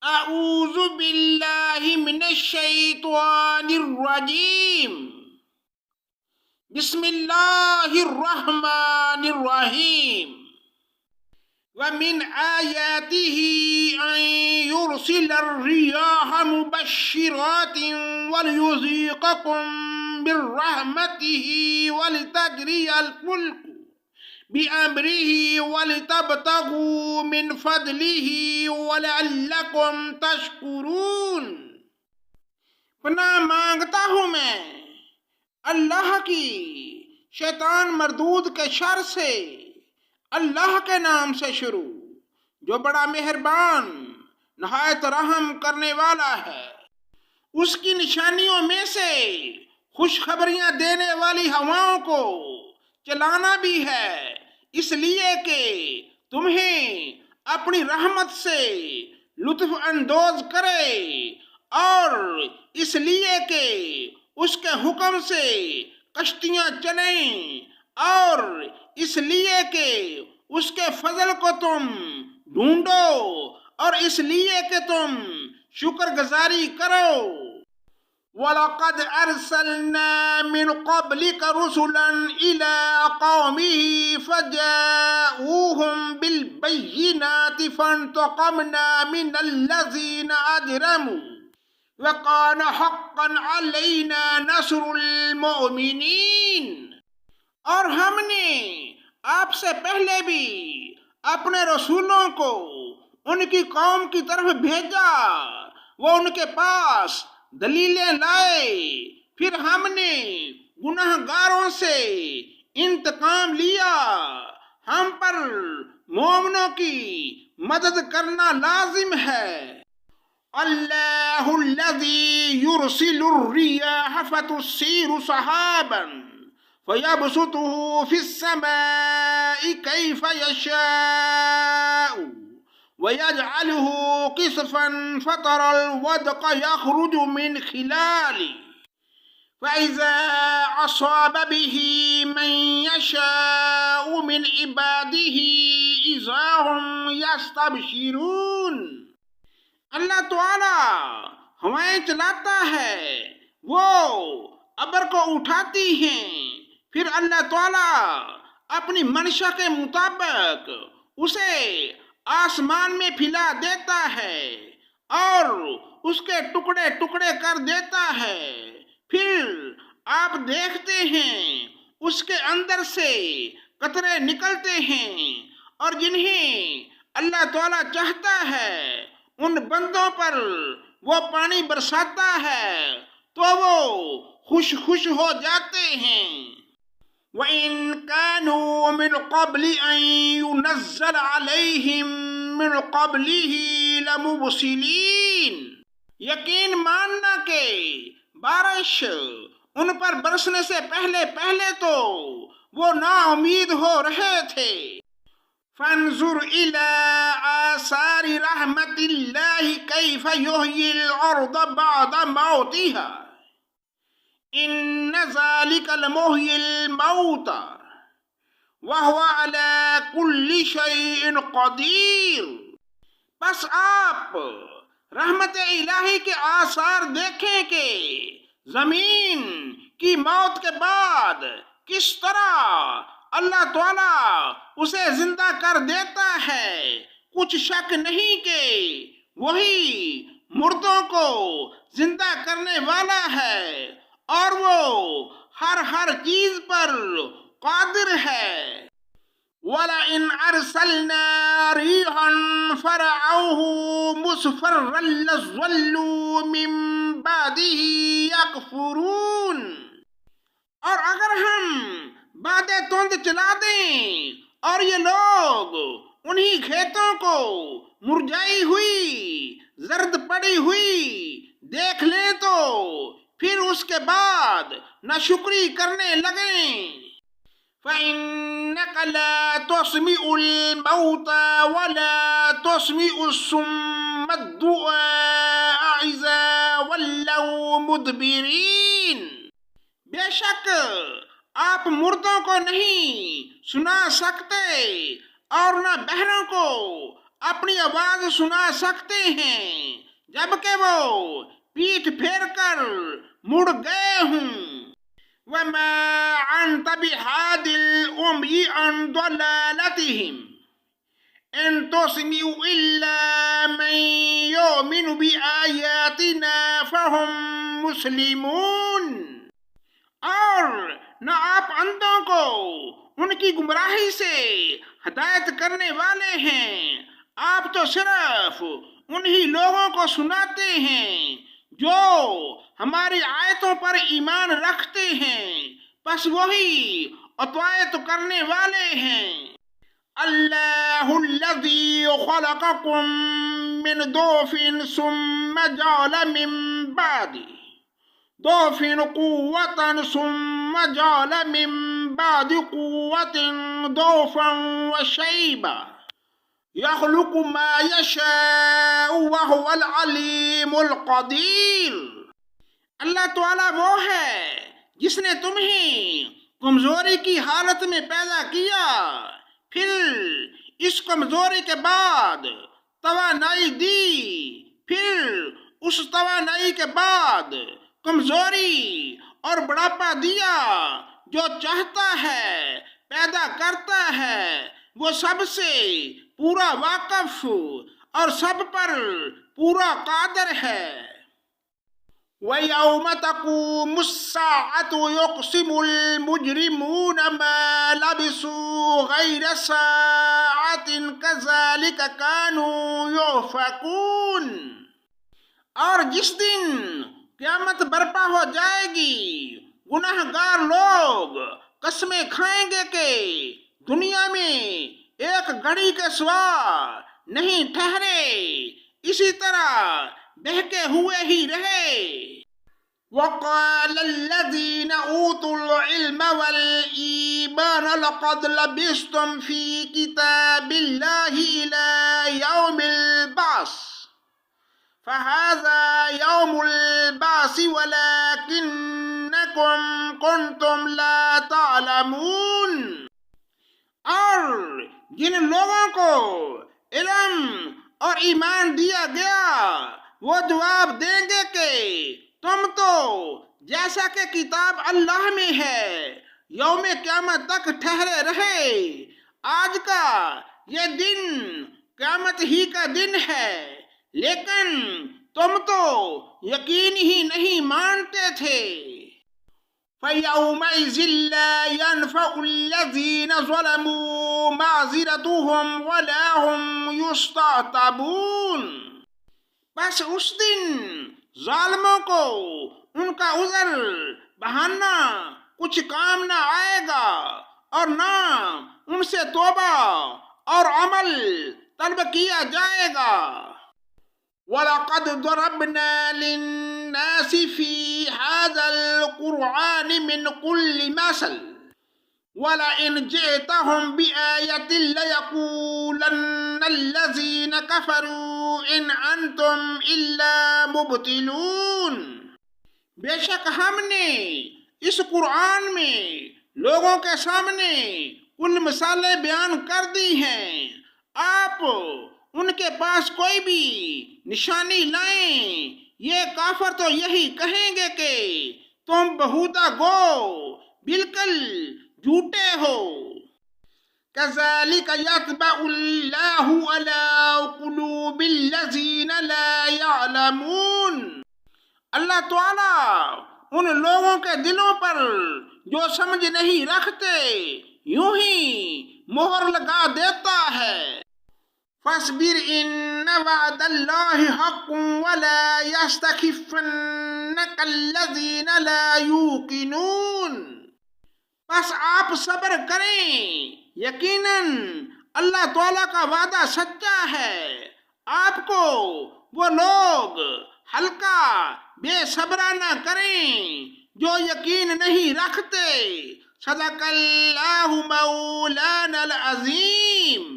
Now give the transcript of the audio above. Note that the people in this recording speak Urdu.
اعوذ باللہ من الشیطان الرجیم بسم اللہ الرحمن الرحیم ومن آیاته أن يرسل الرياح مبشرات وليذيقكم من رحمته ولتجري الفلك بأمره ولتبتغوا من فضله ولعلكم تشكرون۔ پناہ مانگتا ہوں میں اللہ کی شیطان مردود کے شر سے، اللہ کے نام سے شروع جو بڑا مہربان نہایت رحم کرنے والا ہے۔ اس کی نشانیوں میں سے خوشخبریاں دینے والی ہواؤں کو چلانا بھی ہے، اس لیے کہ تمہیں اپنی رحمت سے لطف اندوز کرے، اور اس لیے کہ اس کے حکم سے کشتیاں چلیں، اور اس لیے کہ اس کے فضل کو تم ڈھونڈو، اور اس لیے کہ تم شکر گزاری کرو۔ وَلَقَدْ أَرْسَلْنَا مِنْ قَبْلِكَ رُسُلًا إِلَىٰ قَوْمِهِ فَجَاءُوهُمْ بِالْبَيِّنَاتِ فَانْتَقَمْنَا مِنَ الَّذِينَ أَجْرَمُوا وَكَانَ حَقًّا عَلَيْنَا نَصْرُ الْمُؤْمِنِينَ۔ اور ہم نے آپ سے پہلے بھی اپنے رسولوں کو ان کی قوم کی طرف بھیجا، وہ ان کے پاس دلیلیں لائے، پھر ہم نے گناہ گاروں سے انتقام لیا۔ ہم پر مومنوں کی مدد کرنا لازم ہے۔ اللہ الذی یرسل الریاح فتثیر سحابا فیبسطه فی السماء کیف یشاء وَيَجْعَلُهُ قِصْفًا فَتَرَى الْوَدْقَ يَخْرُجُ مِنْ خِلَالِهِ فَإِذَا أَصَابَ بِهِ مَنْ يَشَاءُ مِنْ عِبَادِهِ إِذَا هُمْ يَسْتَبْشِرُونَ۔ اللہ تعالیٰ ہوائیں چلاتا ہے، وہ ابر کو اٹھاتی ہیں، پھر اللہ تعالیٰ اپنی منشا کے مطابق اسے آسمان میں پھیلا دیتا ہے اور اس کے ٹکڑے ٹکڑے کر دیتا ہے، پھر آپ دیکھتے ہیں اس کے اندر سے قطرے نکلتے ہیں، اور جنہیں اللہ تعالیٰ چاہتا ہے ان بندوں پر وہ پانی برساتا ہے تو وہ خوش خوش ہو جاتے ہیں۔ وَإِن كَانُوا مِن قَبْلِ أَن يُنَزَّلَ عَلَيْهِم مِّن قَبْلِهِ لَمُبْصِلِينَ۔ یقین ماننا کہ بارش ان پر برسنے سے پہلے پہلے تو وہ نا امید ہو رہے تھے۔ فَانظُرْ إِلَىٰ آثَارِ رَحْمَتِ اللَّهِ كَيْفَ يُحْيِي الْأَرْضَ بَعْدَ مَوْتِهَا إِنَّ ذَلِكَ لَمُحْيِي الْمَوْتَىٰ وَهُوَ عَلَىٰ كُلِّ شَيْءٍ قَدِيرٌ۔ بس آپ رحمت الہی کے آثار دیکھیں کہ زمین کی موت کے بعد کس طرح اللہ تعالیٰ اسے زندہ کر دیتا ہے۔ کچھ شک نہیں کہ وہی مردوں کو زندہ کرنے والا ہے، اور وہ ہر چیز پر قادر ہے۔ وَلَئِنْ أَرْسَلْنَا رِيحًا فَرَأَوْهُ مُصْفَرًّا لَظَلُّوا مِن بَعْدِهِ يَكْفُرُونَ۔ اور اگر ہم بادیں تند چلا دیں اور یہ لوگ انہی کھیتوں کو مرجائی ہوئی زرد پڑی ہوئی دیکھ لیں تو پھر اس کے بعد ناشکری کرنے لگیں۔ فَإِنَّكَ لَا تُسْمِعُ الْمَوْتَىٰ وَلَا تُسْمِعُ الصُّمَّ الدُّعَاءَ إِذَا وَلَّوْا مُدْبِرِينَ۔ بے شک آپ مردوں کو نہیں سنا سکتے اور نہ بہروں کو اپنی آواز سنا سکتے ہیں جبکہ وہ پیٹھ پھیر کر مڑ گئے ہوں۔ وَمَا أَنْتَ بِهَادِ الْأُمْيِ عَنْ ضَلَالَتِهِمْ إِن تُسْمِعُ إِلَّا مَن يُؤْمِنُ بِآيَاتِنَا فَهُمْ مُسْلِمُونَ۔ اور نہ آپ اندھوں کو ان کی گمراہی سے ہدایت کرنے والے ہیں، آپ تو صرف انہی لوگوں کو سناتے ہیں جو ہماری آیتوں پر ایمان رکھتے ہیں، پس وہی اطاعت کرنے والے ہیں۔ اللہ الذی خلقکم من ضعف ثم جعل من بعد ضعف قوة ثم جعل من بعد قوة ضعفا وشيبا يخلق ما يشاء وهو العليم القدير۔ اللہ تعالیٰ وہ ہے جس نے تمہیں کمزوری کی حالت میں پیدا کیا، پھر اس کمزوری کے بعد توانائی دی، پھر اس توانائی کے بعد کمزوری اور بڑھاپا دیا۔ جو چاہتا ہے پیدا کرتا ہے، وہ سب سے پورا واقف اور سب پر پورا قادر ہے۔ وَيَوْمَ تَقُومُ السَّاعَةُ يُقْسِمُ الْمُجْرِمُونَ مَا لَبِثُوا غَيْرَ سَاعَةٍ كَذَلِكَ كَانُوا يُؤْفَكُونَ۔ اور جس دن قیامت برپا ہو جائے گی، گناہ گار لوگ قسمیں کھائیں گے کہ دنیا میں ایک گھڑی کے سوا نہیں ٹھہرے، اسی طرح بہکے ہوئے ہی رہے۔ وَقَالَ الَّذِينَ أُوتُوا الْعِلْمَ وَالْإِيمَانَ لَقَدْ لَبِثْتُمْ فِي كِتَابِ اللَّهِ إِلَى يَوْمِ الْبَعْثِ فَهَذَا يَوْمُ الْبَعْثِ وَلَكِنَّكُمْ كُنْتُمْ لَا تَعْلَمُونَ۔ اور جن لوگوں کو علم اور ایمان دیا گیا وہ جواب دیں گے کہ تم تو جیسا کہ کتاب اللہ میں ہے یوم قیامت تک ٹھہرے رہے، آج کا یہ دن قیامت ہی کا دن ہے، لیکن تم تو یقین ہی نہیں مانتے تھے۔ فَيَوْمَئِذٍ لَّا يَنفَعُ الَّذِينَ ظَلَمُوا مَعْذِرَتُهُمْ وَلَا هُمْ يُسْتَعْتَبُونَ۔ بس اس دن ظالموں کو ان کا عذر بہانہ کچھ کام نہ آئے گا اور نہ ان سے توبہ اور عمل طلب کیا جائے گا۔ وَلَقَدْ ضَرَبْنَا لِلنَّاسِ فِي هَذَا الْقُرْآنِ مِنْ كُلِّ مَثَلٍ وَلَئِنْ جِئْتَهُمْ بِآيَةٍ لَيَقُولَنَّ الَّذِينَ كَفَرُوا إِنْ أَنْتُمْ إِلَّا مُبْطِلُونَ۔ بے شک ہم نے اس قرآن میں لوگوں کے سامنے کل مثالیں بیان کر دی ہیں، آپ ان کے پاس کوئی بھی نشانی لائیں، یہ کافر تو یہی کہیں گے کہ تم بہودہ گو، بالکل جھوٹے ہو۔ كَذَلِكَ يَطْبَعُ اللَّهُ عَلَىٰ قُلُوبِ الَّذِينَ لَا يَعْلَمُونَ۔ اللہ تعالیٰ ان لوگوں کے دلوں پر جو سمجھ نہیں رکھتے یوں ہی مہر لگا دیتا ہے۔ فَاصْبِرْ إِنَّ وَعْدَ اللَّهِ حَقٌّ وَلَا يَسْتَخِفَّنَّكَ الَّذِينَ لَا يُوقِنُونَ۔ بس آپ صبر کریں، یقیناً اللہ تعالیٰ کا وعدہ سچا ہے، آپ کو وہ لوگ ہلکا بے صبرانہ کریں جو یقین نہیں رکھتے۔ صدق اللہ مولانا العظیم۔